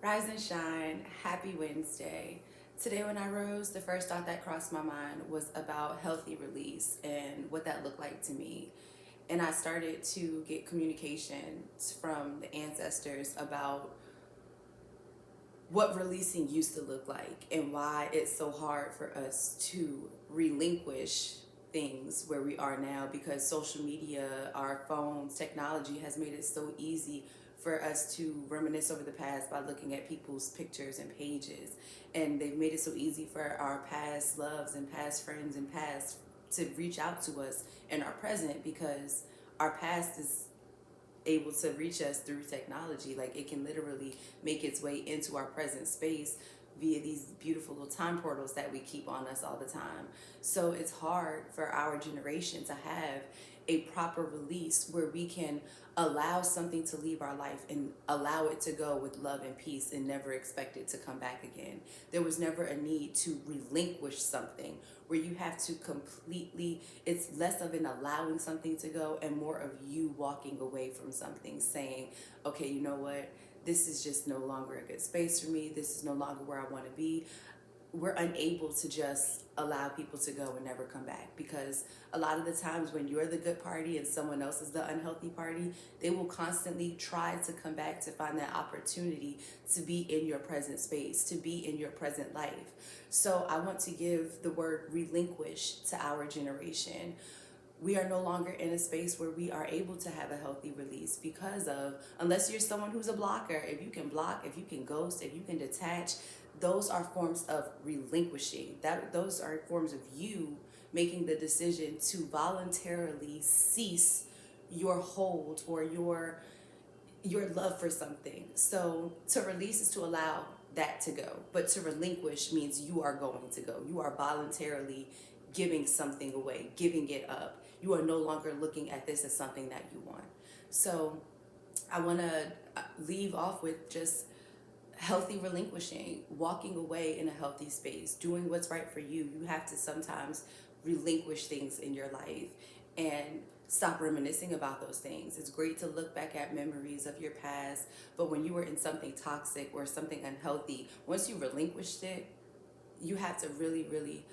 Rise and shine, happy Wednesday. Today when I rose, the first thought that crossed my mind was about healthy release and what that looked like to me. And I started to get communications from the ancestors about what releasing used to look like and why it's so hard for us to relinquish things where we are now, because social media, our phones, technology has made it so easy for us to reminisce over the past by looking at people's pictures and pages. And they've made it so easy for our past loves and past friends and past to reach out to us in our present, because our past is able to reach us through technology. Like, it can literally make its way into our present space via these beautiful little time portals that we keep on us all the time. So it's hard for our generation to have a proper release where we can allow something to leave our life and allow it to go with love and peace and never expect it to come back again. There was never a need to relinquish something where you have to completely, it's less of an allowing something to go and more of you walking away from something, saying, okay, you know what? This is just no longer a good space for me. This is no longer where I want to be. We're unable to just allow people to go and never come back, because a lot of the times when you're the good party and someone else is the unhealthy party, they will constantly try to come back to find that opportunity to be in your present space, to be in your present life. So I want to give the word relinquish to our generation. We are no longer in a space where we are able to have a healthy release because of, unless you're someone who's a blocker, if you can block, if you can ghost, if you can detach, those are forms of relinquishing. Those are forms of you making the decision to voluntarily cease your hold or your love for something. So to release is to allow that to go, but to relinquish means you are going to go. You are voluntarily giving something away, giving it up. You are no longer looking at this as something that you want. So I want to leave off with just healthy relinquishing, walking away in a healthy space, doing what's right for you. You have to sometimes relinquish things in your life and stop reminiscing about those things. It's great to look back at memories of your past, but when you were in something toxic or something unhealthy, once you relinquished it, you have to really, really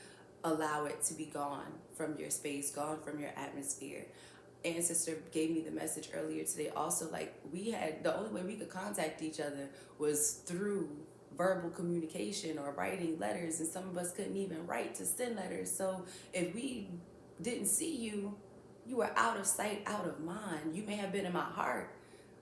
allow it to be gone from your space, gone from your atmosphere. Ancestor gave me the message earlier today also, like, we had, the only way we could contact each other was through verbal communication or writing letters, and some of us couldn't even write to send letters. So if we didn't see you, you were out of sight, out of mind. You may have been in my heart,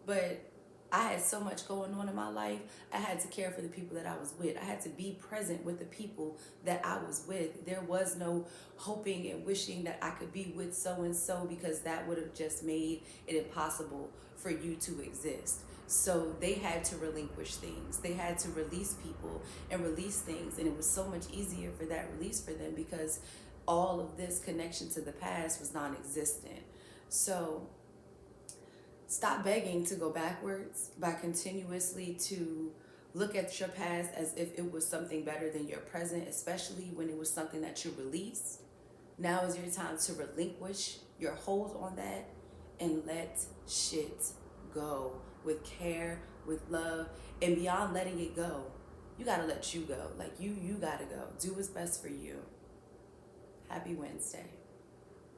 but I had so much going on in my life. I had to care for the people that I was with. I had to be present with the people that I was with. There was no hoping and wishing that I could be with so and so, because that would have just made it impossible for you to exist. So they had to relinquish things. They had to release people and release things. And it was so much easier for that release for them, because all of this connection to the past was non-existent. So stop begging to go backwards by continuously to look at your past as if it was something better than your present, especially when it was something that you released. Now is your time to relinquish your hold on that and let shit go with care, with love, and beyond letting it go, you gotta let you go. Like, you gotta go. Do what's best for you. Happy Wednesday.